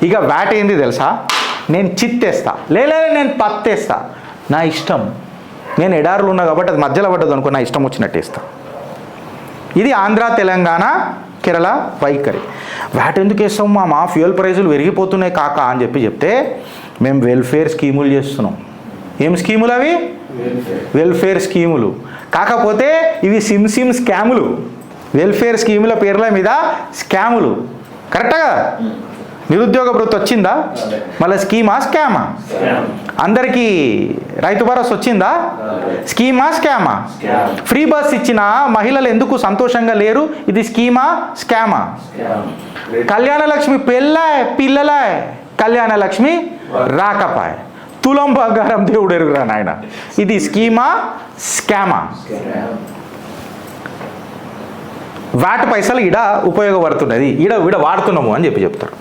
ఇక వ్యాట్ ఏంది తెలుసా, నేను చిత్తేస్తా, లేదా నేను పత్తేస్తా, నా ఇష్టం. నేను ఎడారులు ఉన్నా కాబట్టి అది మధ్యలో పడ్డది అనుకో, నా ఇష్టం వచ్చినట్టు వేస్తా. ఇది ఆంధ్ర, తెలంగాణ, కేరళ వైఖరి. వ్యాట్ ఎందుకు వేస్తాం మా ఫ్యూయల్ ప్రైజులు పెరిగిపోతున్నాయి కాకా అని చెప్తే, మేము వెల్ఫేర్ స్కీములు చేస్తున్నాం. ఏం స్కీములు అవి? వెల్ఫేర్ స్కీములు. కాకపోతే ఇవి సిమ్ స్కాములు. వెల్ఫేర్ స్కీముల పేర్ల మీద స్కాములు. కరెక్టా కదా? నిరుద్యోగ భృతి వచ్చిందా? మళ్ళీ స్కీమా స్కామా? అందరికీ రైతు భరోసా వచ్చిందా? స్కీమా స్కామా? ఫ్రీ బస్ ఇచ్చిన మహిళలు ఎందుకు సంతోషంగా లేరు? ఇది స్కీమా స్కామా? కళ్యాణ లక్ష్మి పిల్లల కళ్యాణ లక్ష్మి రాకపాయ, తులం బంగారం దేవుడు ఎరుగురా నాయన. ఇది స్కీమా స్కామా? వాటి పైసలు ఈడ ఉపయోగపడుతున్నది, ఈడ వాడుతున్నాము అని చెప్తారు.